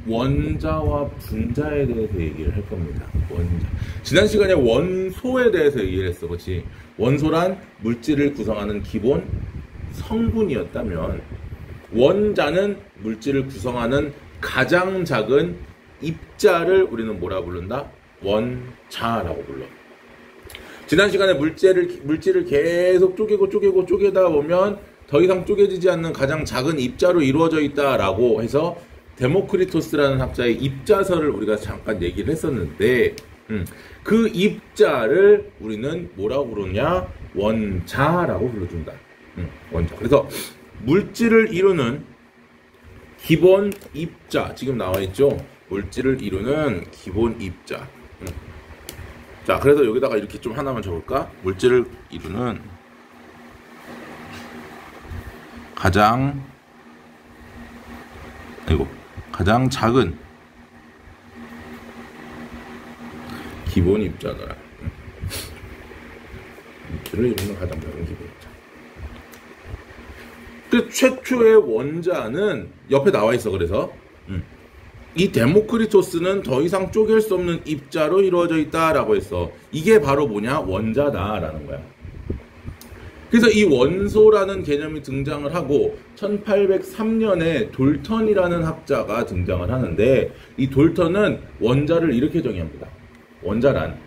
원자와 분자에 대해서 얘기를 할 겁니다. 원자. 지난 시간에 원소에 대해서 얘기를 했어. 그렇지? 원소란 물질을 구성하는 기본 성분이었다면 원자는 물질을 구성하는 가장 작은 입자를 우리는 뭐라 부른다? 원자라고 불러. 지난 시간에 물질을 계속 쪼개다 보면 더 이상 쪼개지지 않는 가장 작은 입자로 이루어져 있다라고 해서 데모크리토스라는 학자의 입자설을 우리가 잠깐 얘기를 했었는데 그 입자를 우리는 뭐라고 부르냐? 원자라고 불러준다. 원자. 그래서 물질을 이루는 기본 입자, 지금 나와 있죠? 물질을 이루는 기본 입자. 자, 그래서 여기다가 이렇게 좀 하나만 적을까? 물질을 이루는 가장 작은 기본 입자더라. 물질을 이루는 가장 작은 기본 입자. 그 최초의 원자는 옆에 나와 있어. 그래서 이 데모크리토스는 더 이상 쪼갤 수 없는 입자로 이루어져 있다라고 했어. 이게 바로 뭐냐? 원자다라는 거야. 그래서 이 원소라는 개념이 등장을 하고 1803년에 돌턴이라는 학자가 등장을 하는데 이 돌턴은 원자를 이렇게 정의합니다. 원자란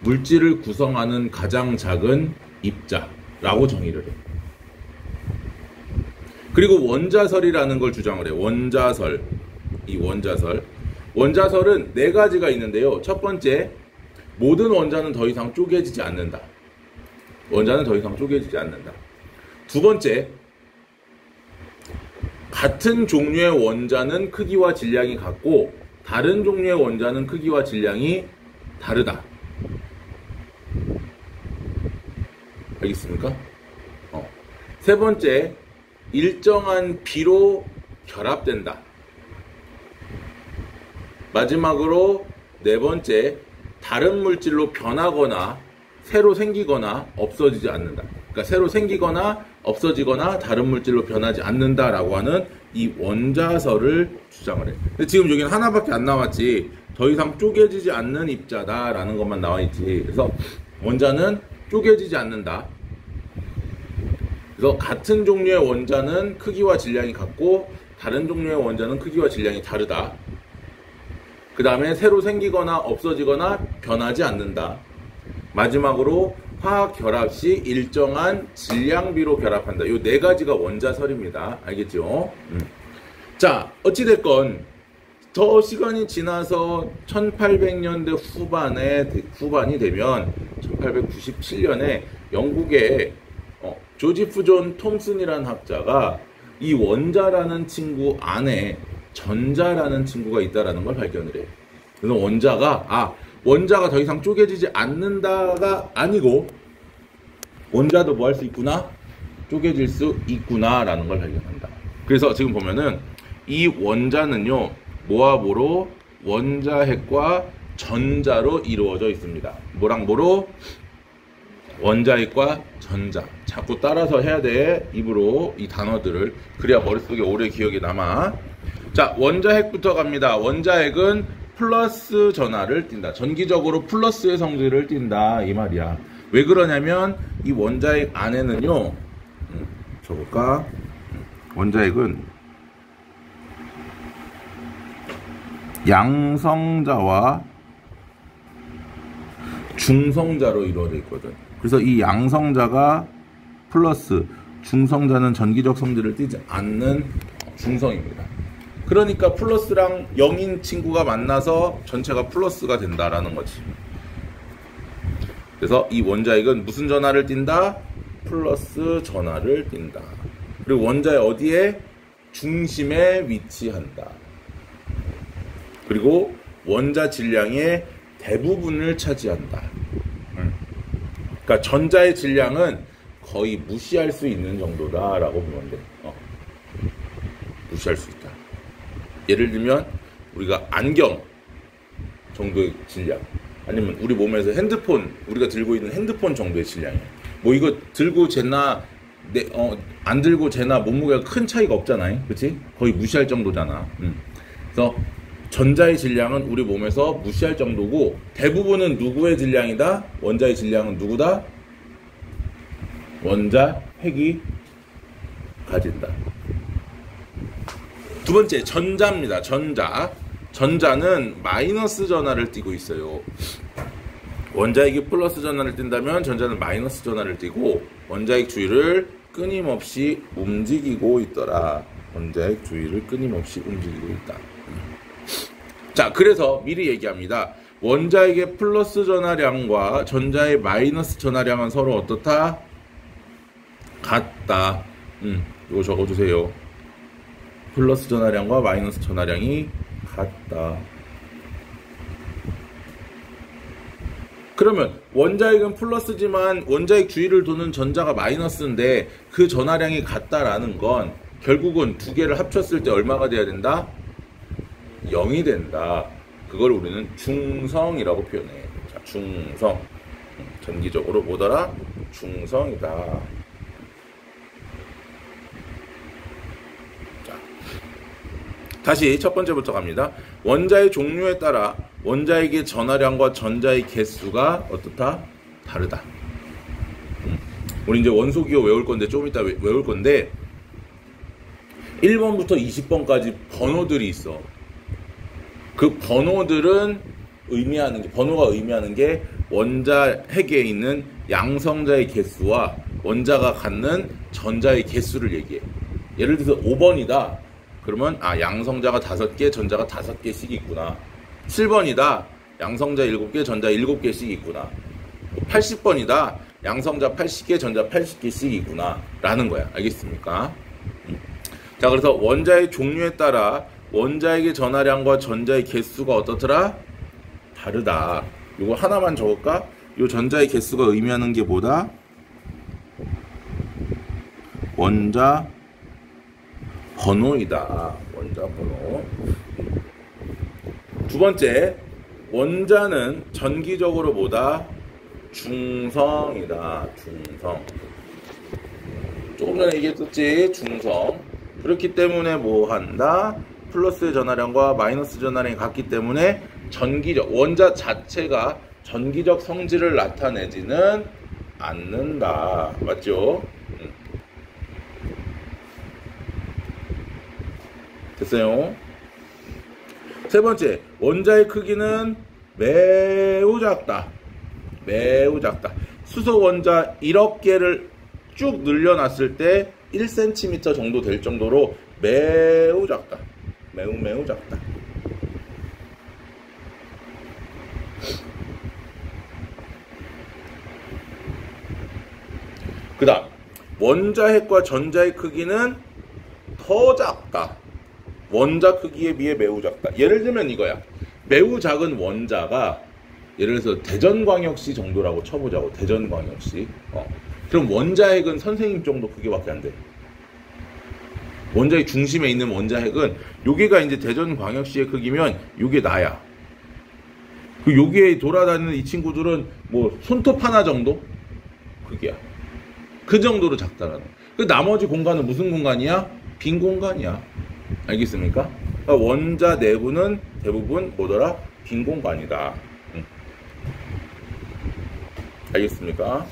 물질을 구성하는 가장 작은 입자라고 정의를 해. 그리고 원자설이라는 걸 주장을 해. 원자설. 이 원자설은 네 가지가 있는데요. 첫 번째, 모든 원자는 더 이상 쪼개지지 않는다. 원자는 더 이상 쪼개지지 않는다. 두 번째, 같은 종류의 원자는 크기와 질량이 같고 다른 종류의 원자는 크기와 질량이 다르다. 알겠습니까? 세 번째, 일정한 비로 결합된다. 마지막으로 네 번째, 다른 물질로 변하거나 새로 생기거나 없어지지 않는다. 그러니까 새로 생기거나 없어지거나 다른 물질로 변하지 않는다라고 하는 이 원자설을 주장을 해. 근데 지금 여기는 하나밖에 안 나왔지. 더 이상 쪼개지지 않는 입자다라는 것만 나와 있지. 그래서 원자는 쪼개지지 않는다. 그래서 같은 종류의 원자는 크기와 질량이 같고 다른 종류의 원자는 크기와 질량이 다르다. 그 다음에 새로 생기거나 없어지거나 변하지 않는다. 마지막으로 화학 결합 시 일정한 질량비로 결합한다. 이 네 가지가 원자설입니다. 알겠죠? 자, 어찌됐건 더 시간이 지나서 1800년대 후반이 되면 1897년에 영국의 조지프 존 톰슨이라는 학자가 이 원자라는 친구 안에 전자라는 친구가 있다라는 걸 발견을 해요. 그래서 원자가 더 이상 쪼개지지 않는다가 아니고 원자도 뭐 할 수 있구나? 쪼개질 수 있구나라는 걸 발견한다. 그래서 지금 보면은 이 원자는요, 뭐와 뭐로? 원자핵과 전자로 이루어져 있습니다. 뭐랑 뭐로? 원자핵과 전자. 자꾸 따라서 해야 돼. 입으로 이 단어들을. 그래야 머릿속에 오래 기억이 남아. 자, 원자핵부터 갑니다. 원자핵은 플러스 전하를 띈다. 전기적으로 플러스의 성질을 띈다. 이 말이야. 왜 그러냐면 이 원자핵 안에는요. 줘볼까? 원자핵은 양성자와 중성자로 이루어져 있거든. 그래서 이 양성자가 플러스, 중성자는 전기적 성질을 띠지 않는 중성입니다. 그러니까 플러스랑 0인 친구가 만나서 전체가 플러스가 된다라는 거지. 그래서 이 원자핵은 무슨 전하를 띈다? 플러스 전하를 띈다. 그리고 원자의 어디에? 중심에 위치한다. 그리고 원자 질량의 대부분을 차지한다. 그러니까 전자의 질량은 거의 무시할 수 있는 정도다라고 보면 돼. 무시할 수 있다. 예를 들면 우리가 안경 정도의 질량, 아니면 우리 몸에서 핸드폰, 우리가 들고 있는 핸드폰 정도의 질량이야. 뭐 이거 들고 재나 안 들고 재나 몸무게가 큰 차이가 없잖아요. 그렇지? 거의 무시할 정도잖아. 그래서 전자의 질량은 우리 몸에서 무시할 정도고 대부분은 누구의 질량이다? 원자의 질량은 누구다? 원자 핵이 가진다. 두 번째, 전자입니다. 전자는 마이너스 전하를 띠고 있어요. 원자핵이 플러스 전하를 띈다면 전자는 마이너스 전하를 띠고 원자핵 주위를 끊임없이 움직이고 있더라. 원자핵 주위를 끊임없이 움직이고 있다. 자, 그래서 미리 얘기합니다. 원자핵의 플러스 전하량과 전자의 마이너스 전하량은 서로 어떻다? 같다. 이거 적어주세요. 플러스 전하량과 마이너스 전하량이 같다. 그러면 원자핵은 플러스지만 원자핵 주위를 도는 전자가 마이너스인데 그 전하량이 같다라는 건 결국은 두 개를 합쳤을 때 얼마가 돼야 된다? 0이 된다. 그걸 우리는 중성이라고 표현해. 자, 중성. 전기적으로 뭐더라? 중성이다. 자, 다시 첫 번째부터 갑니다. 원자의 종류에 따라 원자핵의 전하량과 전자의 개수가 어떻다? 다르다. 우리 이제 원소기호 외울 건데 좀 이따 외울 건데 1번부터 20번까지 번호들이 있어. 그 번호들은 번호가 의미하는 게 원자핵에 있는 양성자의 개수와 원자가 갖는 전자의 개수를 얘기해. 예를 들어서 5번이다. 그러면 양성자가 5개, 전자가 5개씩 있구나. 7번이다. 양성자 7개, 전자 7개씩 있구나. 80번이다. 양성자 80개, 전자 80개씩 있구나. 라는 거야. 알겠습니까? 자, 그래서 원자의 종류에 따라 원자핵의 전하량과 전자의 개수가 어떻더라? 다르다. 이거 하나만 적을까? 이 전자의 개수가 의미하는 게 뭐다? 원자 번호이다. 원자 번호. 두 번째, 원자는 전기적으로 뭐다? 중성이다. 중성. 조금 전에 얘기했었지? 중성. 그렇기 때문에 뭐 한다? 플러스의 전하량과 마이너스 전하량이 같기 때문에 원자 자체가 전기적 성질을 나타내지는 않는다. 맞죠? 됐어요? 세 번째, 원자의 크기는 매우 작다. 매우 작다. 수소 원자 1억 개를 쭉 늘려놨을 때 1cm 정도 될 정도로 매우 작다. 매우 작다. 그 다음, 원자핵과 전자의 크기는 더 작다. 원자 크기에 비해 매우 작다. 예를 들면 이거야. 매우 작은 원자가 예를 들어서 대전광역시 정도라고 쳐보자고. 대전광역시. 그럼 원자핵은 선생님 정도 크기밖에 안 돼. 원자핵 중심에 있는 원자핵은 여기가 이제 대전광역시의 크기면 요게 나야. 그 여기에 돌아다니는 이 친구들은 뭐 손톱 하나 정도 크기야. 그 정도로 작다라는. 그 나머지 공간은 무슨 공간이야? 빈 공간이야. 알겠습니까? 그러니까 원자 내부는 대부분 뭐더라? 빈 공간이다. 알겠습니까?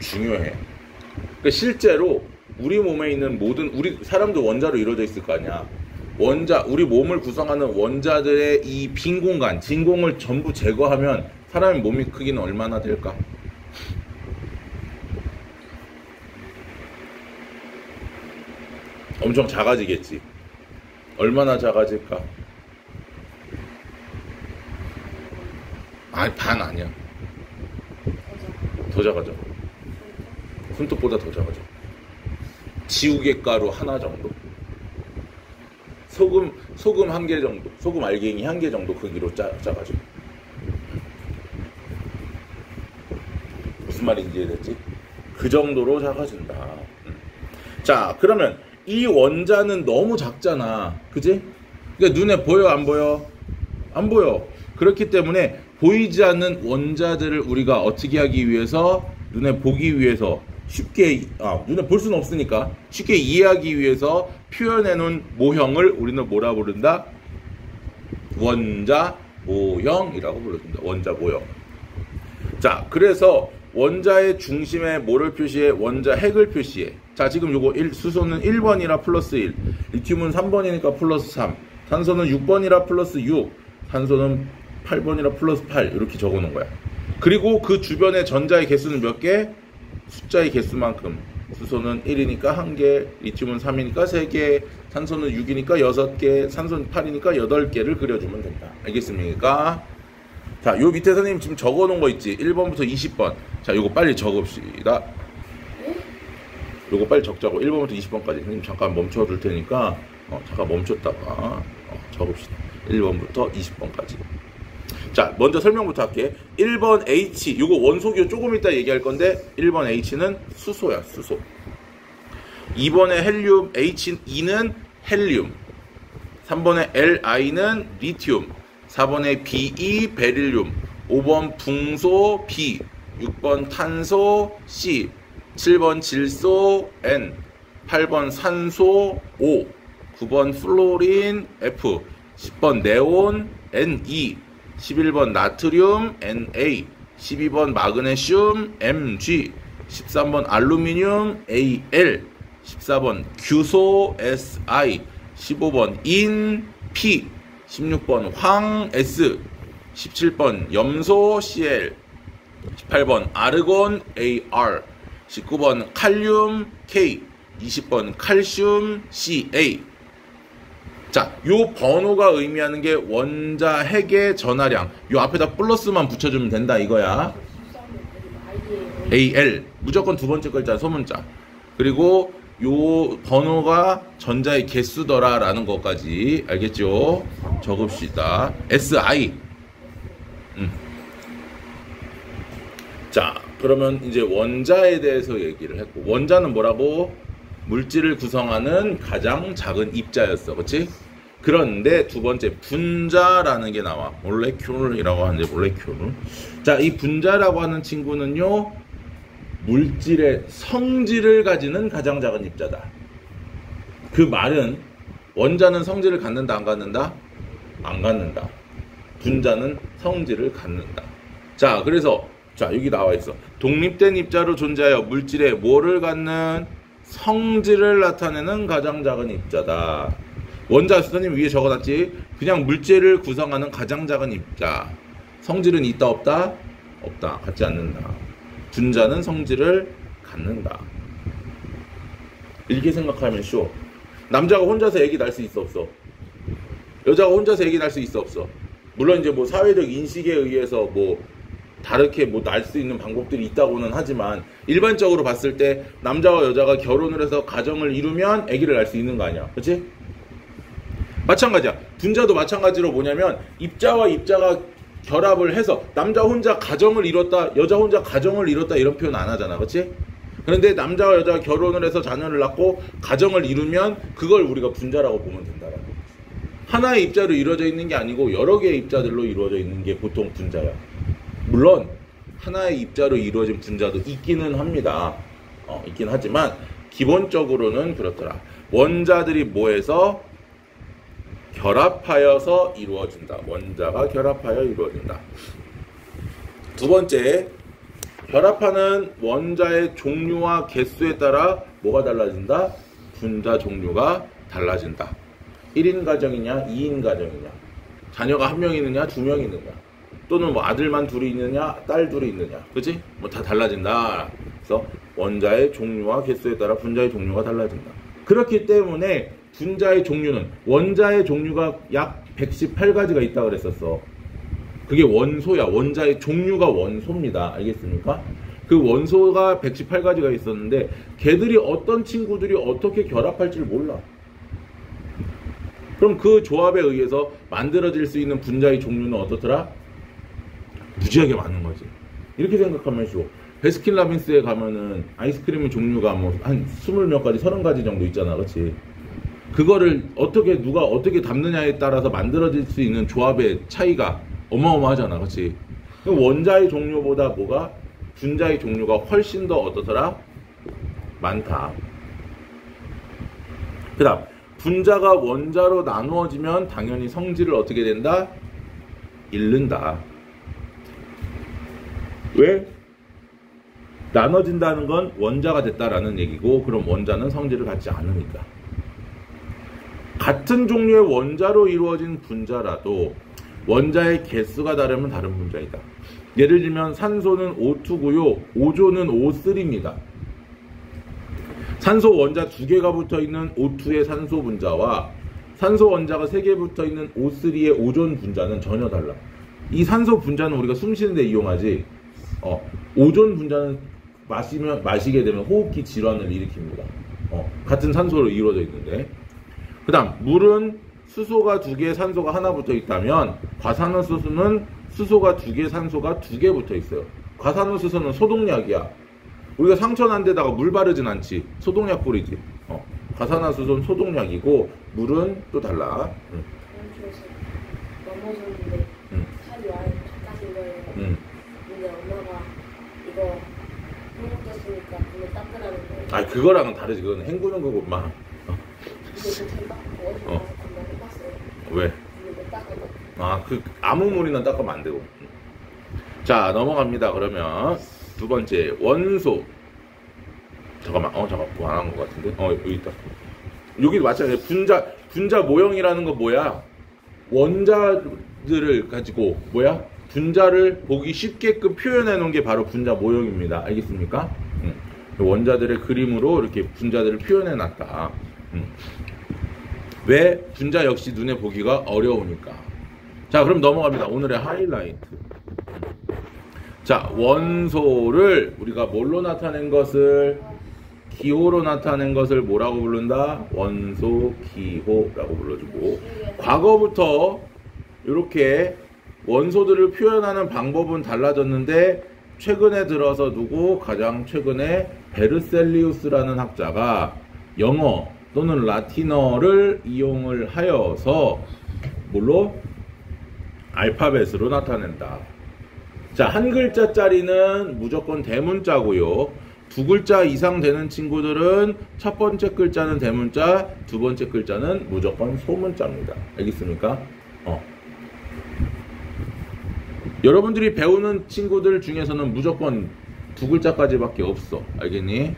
중요해. 그러니까 실제로 우리 몸에 있는 모든 우리 사람도 원자로 이루어져 있을 거 아니야. 우리 몸을 구성하는 원자들의 이 빈 공간, 진공을 전부 제거하면 사람의 몸의 크기는 얼마나 될까? 엄청 작아지겠지. 얼마나 작아질까? 반 아니야. 더 작아져. 손톱보다 더 작아져. 지우개 가루 하나 정도. 소금 한 개 정도. 소금 알갱이 한 개 정도 크기로 작아져. 무슨 말인지 이해됐지? 그 정도로 작아진다. 자, 그러면 이 원자는 너무 작잖아. 그지? 그러니까 눈에 보여, 안 보여? 안 보여. 그렇기 때문에 보이지 않는 원자들을 우리가 어떻게 하기 위해서, 눈에 보기 위해서 쉽게 눈에 볼 수는 없으니까 쉽게 이해하기 위해서 표현해 놓은 모형을 우리는 뭐라 부른다? 원자 모형이라고 불러준다. 원자 모형. 자, 그래서 원자의 중심에 뭐를 표시해? 원자 핵을 표시해. 자, 지금 요거 수소는 1번이라 플러스 1, 리튬은 3번이니까 플러스 3, 산소는 6번이라 플러스 6, 산소는 8번이라 플러스 8 이렇게 적어놓은 거야. 그리고 그 주변의 전자의 개수는 몇 개? 숫자의 개수만큼. 수소는 1이니까 1개, 리튬은 3이니까 3개, 산소는 6이니까 6개, 산소는 8이니까 8개를 그려주면 된다. 알겠습니까? 자, 요 밑에 선생님 지금 적어놓은 거 있지? 1번부터 20번. 자, 요거 빨리 적읍시다. 요거 빨리 적자고. 1번부터 20번까지. 선생님 잠깐 멈춰둘 테니까, 잠깐 멈췄다가, 적읍시다. 1번부터 20번까지. 자, 먼저 설명부터 할게. 1번 H, 요거 원소기호 조금 이따 얘기할 건데 1번 H는 수소야, 수소. 2번의 헬륨 H2는 헬륨. 3번의 Li는 리튬. 4번의 Be 베릴륨. 5번 붕소 B. 6번 탄소 C. 7번 질소 N. 8번 산소 O. 9번 플로린 F. 10번 네온 Ne. 11번 나트륨 Na, 12번 마그네슘 Mg, 13번 알루미늄 Al, 14번 규소 Si, 15번 인 P, 16번 황 S, 17번 염소 Cl, 18번 아르곤 Ar, 19번 칼륨 K, 20번 칼슘 Ca. 자, 요 번호가 의미하는 게 원자 핵의 전하량. 요 앞에다 플러스만 붙여주면 된다 이거야. AL. 무조건 두 번째 글자 소문자. 그리고 요 번호가 전자의 개수더라 라는 것까지 알겠죠? 적읍시다. SI. 자, 그러면 이제 원자에 대해서 얘기를 했고, 원자는 뭐라고? 물질을 구성하는 가장 작은 입자였어. 그치? 그런데 두 번째 분자라는 게 나와. 몰레큘이라고 하는데 몰레큘. 자, 이 분자라고 하는 친구는요, 물질의 성질을 가지는 가장 작은 입자다. 그 말은 원자는 성질을 갖는다 안 갖는다? 안 갖는다. 분자는 성질을 갖는다. 자, 그래서 자, 여기 나와 있어. 독립된 입자로 존재하여 물질의 뭐를 갖는? 성질을 나타내는 가장 작은 입자다. 원자 선생님 위에 적어놨지? 그냥 물질을 구성하는 가장 작은 입자. 성질은 있다 없다? 없다. 갖지 않는다. 분자는 성질을 갖는다. 이렇게 생각하면 쉬워. 남자가 혼자서 애기 낳을 수 있어 없어? 여자가 혼자서 애기 낳을 수 있어 없어? 물론 이제 뭐 사회적 인식에 의해서 뭐 다르게 뭐 날 수 있는 방법들이 있다고는 하지만 일반적으로 봤을 때 남자와 여자가 결혼을 해서 가정을 이루면 아기를 낳을 수 있는 거 아니야. 그렇지? 마찬가지야. 분자도 마찬가지로 뭐냐면 입자와 입자가 결합을 해서 남자 혼자 가정을 이뤘다, 여자 혼자 가정을 이뤘다 이런 표현 안 하잖아. 그렇지? 그런데 남자와 여자가 결혼을 해서 자녀를 낳고 가정을 이루면 그걸 우리가 분자라고 보면 된다라는 거지. 하나의 입자로 이루어져 있는 게 아니고 여러 개의 입자들로 이루어져 있는 게 보통 분자야. 물론 하나의 입자로 이루어진 분자도 있기는 합니다. 있긴 하지만 기본적으로는 그렇더라. 원자들이 뭐해서? 결합하여서 이루어진다. 원자가 결합하여 이루어진다. 두 번째, 결합하는 원자의 종류와 개수에 따라 뭐가 달라진다? 분자 종류가 달라진다. 1인 가정이냐 2인 가정이냐, 자녀가 한 명 있느냐 2명 있느냐, 또는 뭐 아들만 둘이 있느냐 딸 둘이 있느냐, 그치? 뭐 다 달라진다. 그래서 원자의 종류와 개수에 따라 분자의 종류가 달라진다. 그렇기 때문에 분자의 종류는, 원자의 종류가 약 118가지가 있다 그랬었어. 그게 원소야. 원자의 종류가 원소입니다. 알겠습니까? 그 원소가 118가지가 있었는데 걔들이 어떤 친구들이 어떻게 결합할지를 몰라. 그럼 그 조합에 의해서 만들어질 수 있는 분자의 종류는 어떻더라? 무지하게 많은 거지. 이렇게 생각하면 쉬워. 베스킨라빈스에 가면은 아이스크림의 종류가 뭐 한 20몇 가지, 30가지 정도 있잖아. 그렇지? 그거를 어떻게 누가 어떻게 담느냐에 따라서 만들어질 수 있는 조합의 차이가 어마어마하잖아. 그렇지? 원자의 종류보다 뭐가? 분자의 종류가 훨씬 더 어떻더라? 많다. 그 다음 분자가 원자로 나누어지면 당연히 성질을 어떻게 된다? 잃는다. 왜? 나눠진다는 건 원자가 됐다라는 얘기고, 그럼 원자는 성질을 갖지 않으니까. 같은 종류의 원자로 이루어진 분자라도 원자의 개수가 다르면 다른 분자이다. 예를 들면 산소는 O2고요. 오존은 O3입니다. 산소 원자 2개가 붙어있는 O2의 산소 분자와 산소 원자가 3개 붙어있는 O3의 오존 분자는 전혀 달라. 이 산소 분자는 우리가 숨 쉬는 데 이용하지, 오존 분자는 마시게 되면 호흡기 질환을 일으킵니다. 같은 산소로 이루어져 있는데. 그 다음 물은 수소가 2개, 산소가 하나 붙어 있다면 과산화수소는 수소가 2개, 산소가 2개 붙어 있어요. 과산화수소는 소독약이야. 우리가 상처 난 데다가 물 바르진 않지. 소독약 뿌리지. 과산화수소는 소독약이고 물은 또 달라. 넘어졌는데 살이 와요. 바깥인 거예요. 근데 엄마가 이거 한국됐으니까 물로 닦으라는 거예요. 아, 그거랑은 다르지. 그건 헹구는 거고 막. 근데 제가 어디서 가서 금방 해봤어요. 왜? 물로 닦아도. 아, 아무 물이나 닦으면 안 되고. 자, 넘어갑니다. 그러면 두 번째 원소. 잠깐만, 잠깐 뭐 안 한 것 같은데. 여기 있다. 여기 마찬가지. 분자 모형이라는 거 뭐야? 원자들을 가지고 뭐야? 분자를 보기 쉽게끔 표현해 놓은 게 바로 분자 모형입니다. 알겠습니까? 원자들의 그림으로 이렇게 분자들을 표현해 놨다. 왜? 분자 역시 눈에 보기가 어려우니까. 자, 그럼 넘어갑니다. 오늘의 하이라이트. 자, 원소를 우리가 뭘로 나타낸 것을, 기호로 나타낸 것을 뭐라고 부른다? 원소 기호라고 불러주고, 과거부터 이렇게 원소들을 표현하는 방법은 달라졌는데 최근에 들어서 누구? 가장 최근에 베르셀리우스라는 학자가 영어 또는 라틴어를 이용을 하여서 뭘로? 알파벳으로 나타낸다. 자, 한 글자짜리는 무조건 대문자고요. 두 글자 이상 되는 친구들은 첫 번째 글자는 대문자, 두 번째 글자는 무조건 소문자입니다. 알겠습니까? 여러분들이 배우는 친구들 중에서는 무조건 두 글자까지밖에 없어. 알겠니?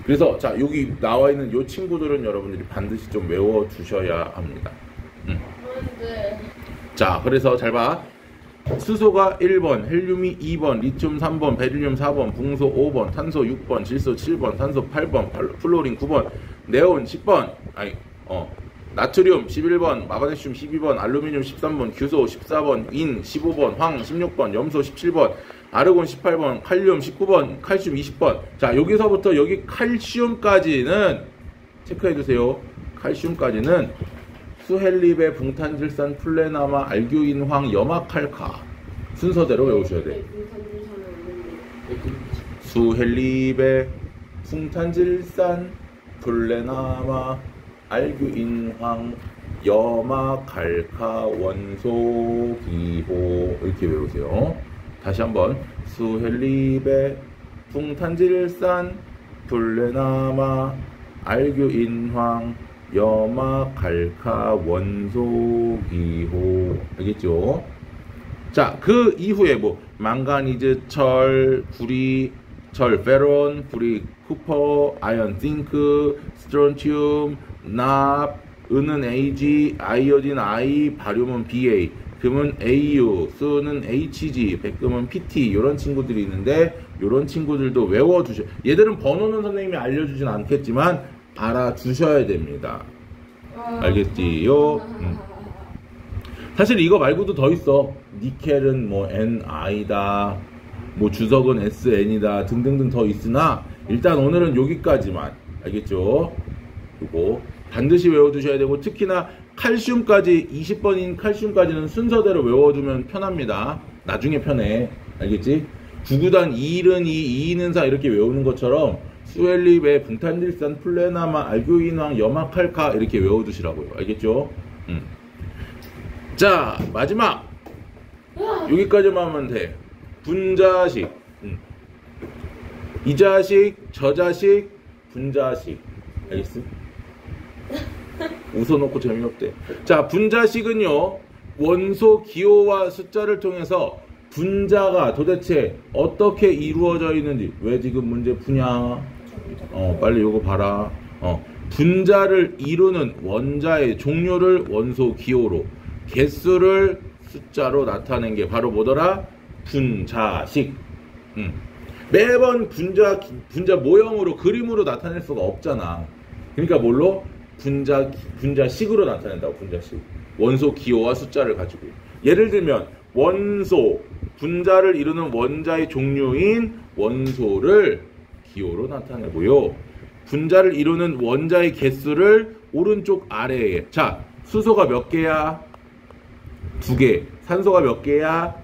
그래서 자, 여기 나와 있는 요 친구들은 여러분들이 반드시 좀 외워 두셔야 합니다. 자, 그래서 잘 봐. 수소가 1번, 헬륨이 2번, 리튬 3번, 베릴륨 4번, 붕소 5번, 탄소 6번, 질소 7번, 산소 8번, 플로린 9번, 네온 10번, 나트륨 11번, 마그네슘 12번, 알루미늄 13번, 규소 14번, 인 15번, 황 16번, 염소 17번, 아르곤 18번, 칼륨 19번, 칼슘 20번. 자, 여기서부터 여기 칼슘까지는 체크해주세요. 칼슘까지는 수헬립의 붕탄질산, 플레나마, 알규인황, 염화칼카 순서대로 외우셔야 돼. 수헬립의 붕탄질산, 플레나마, 알규인황, 염화칼카, 원소, 기호 이렇게 외우세요. 다시 한번 수헬립의 붕탄질산, 플레나마, 알규인황, 염화칼카, 원소, 기호 알겠죠? 자, 그 이후에 뭐 망가니즈, 철, 구리, 철, 페론, 구리, 쿠퍼, 아연, 징크, 스트론튬, 납, 은은 Ag, 아이오딘 I, 바륨은 Ba, 금은 Au, 수는 Hg, 백금은 Pt 이런 친구들이 있는데 이런 친구들도 외워두셔. 얘들은 번호는 선생님이 알려주진 않겠지만 알아두셔야 됩니다. 알겠지요? 사실 이거 말고도 더 있어. 니켈은 뭐 Ni다, 뭐 주석은 SN이다 등등등 더 있으나 일단 오늘은 여기까지만. 알겠죠? 요거 반드시 외워두셔야 되고, 특히나 칼슘까지 20번인 칼슘까지는 순서대로 외워두면 편합니다. 나중에 편해. 알겠지? 9구단 2일은 2, 2는 4 이렇게 외우는 것처럼 수헬립의 붕탄질산, 플레나마, 알규인황, 염화칼카 이렇게 외워두시라고요. 알겠죠? 자, 마지막 여기까지만 하면 돼. 분자식. 이 자식, 저 자식, 분자식. 알겠어? 웃어놓고 재미없대. 자, 분자식은요, 원소 기호와 숫자를 통해서 분자가 도대체 어떻게 이루어져 있는지. 왜 지금 문제 푸냐? 빨리 요거 봐라. 분자를 이루는 원자의 종류를 원소 기호로, 개수를 숫자로 나타낸 게 바로 뭐더라? 분자식. 매번 분자 모형으로, 그림으로 나타낼 수가 없잖아. 그러니까 뭘로? 분자식으로 나타낸다고. 분자식. 원소 기호와 숫자를 가지고. 예를 들면 원소, 분자를 이루는 원자의 종류인 원소를 기호로 나타내고요. 분자를 이루는 원자의 개수를 오른쪽 아래에. 자, 수소가 몇 개야? 2개. 산소가 몇 개야?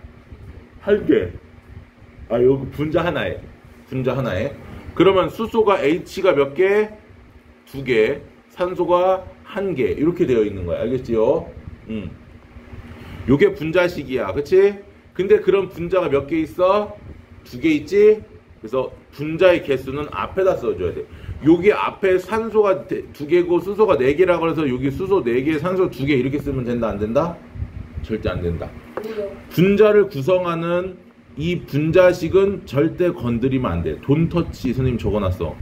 1개. 여기 분자 하나에. 분자 하나에. 그러면 수소가 H가 몇 개? 2개. 산소가 1개. 이렇게 되어 있는 거야. 알겠지요? 요게 분자식이야. 그치? 근데 그런 분자가 몇 개 있어? 2개 있지? 그래서 분자의 개수는 앞에다 써줘야 돼. 여기 앞에 산소가 2개고 수소가 4개라고 해서 여기 수소 4개, 산소 2개 이렇게 쓰면 된다, 안 된다? 절대 안 된다. 분자를 구성하는 이 분자식은 절대 건드리면 안 돼. 돈터치 선생님 적어놨어.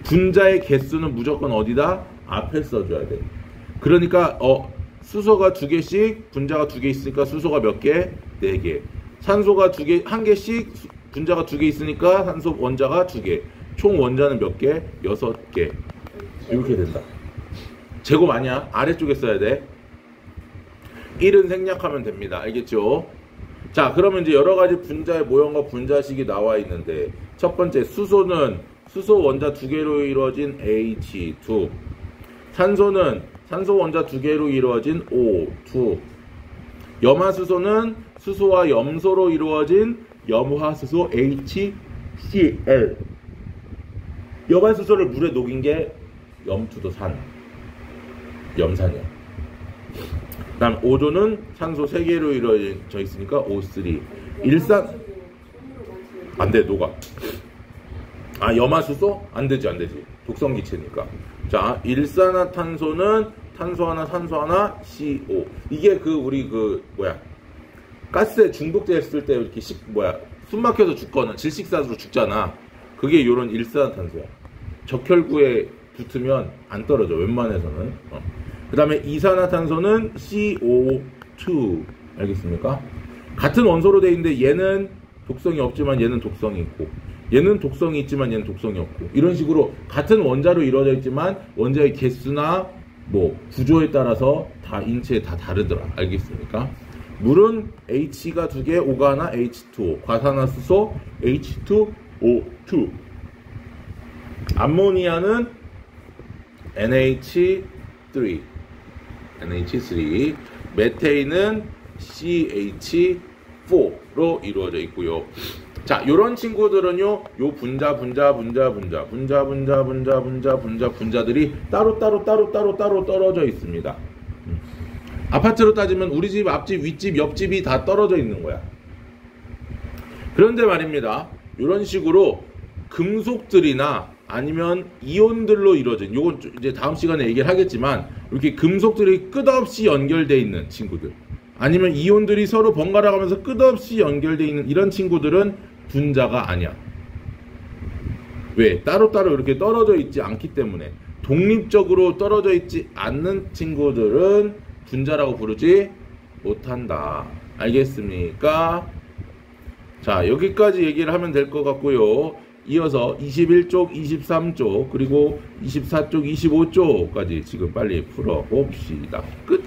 분자의 개수는 무조건 어디다? 앞에 써줘야 돼. 그러니까 수소가 2개씩, 분자가 2개 있으니까 수소가 몇 개? 4개. 산소가 1개씩, 분자가 2개 있으니까 산소 원자가 2개. 총 원자는 몇 개? 6개. 이렇게 된다. 제곱 아니야. 아래쪽에 써야 돼. 1은 생략하면 됩니다. 알겠죠? 자, 그러면 이제 여러 가지 분자의 모형과 분자식이 나와 있는데, 첫 번째 수소는 수소 원자 2개로 이루어진 H2. 산소는 산소 원자 2개로 이루어진 O2. 염화수소는 수소와 염소로 이루어진 염화수소 HCl. 염화수소를 물에 녹인 게 염투도산, 염산이야. 그 다음 오존은 산소 3개로 이루어져 있으니까 O3. 안돼, 녹아. 염화수소? 안되지. 독성기체니까. 자, 일산화탄소는 탄소 하나, 산소 하나, CO. 이게 우리 가스에 중독됐을 때 이렇게 숨 막혀서 죽거나 질식사스로 죽잖아. 그게 요런 일산화탄소야. 적혈구에 붙으면 안 떨어져, 웬만해서는. 그 다음에 이산화탄소는 CO2. 알겠습니까? 같은 원소로 되어 있는데 얘는 독성이 없지만 얘는 독성이 있고, 얘는 독성이 있지만 얘는 독성이 없고, 이런 식으로 같은 원자로 이루어져 있지만 원자의 개수나 구조에 따라서 다 인체에 다 다르더라. 알겠습니까? 물은 H가 2개, O가 하나, H2O. 과산화수소 H2O2. 암모니아는 NH3. 메테인은 CH4로 이루어져 있고요. 자, 요런 친구들은요, 요 분자들이 따로 떨어져 있습니다. 아파트로 따지면 우리 집, 앞집, 윗집, 옆집이 다 떨어져 있는 거야. 그런데 말입니다, 요런 식으로 금속들이나 아니면 이온들로 이루어진, 요건 이제 다음 시간에 얘기를 하겠지만, 이렇게 금속들이 끝없이 연결되어 있는 친구들, 아니면 이온들이 서로 번갈아 가면서 끝없이 연결되어 있는 이런 친구들은 분자가 아니야. 왜? 따로따로 이렇게 떨어져 있지 않기 때문에. 독립적으로 떨어져 있지 않는 친구들은 분자라고 부르지 못한다. 알겠습니까? 자, 여기까지 얘기를 하면 될 것 같고요. 이어서 21쪽, 23쪽, 그리고 24쪽, 25쪽까지 지금 빨리 풀어봅시다. 끝!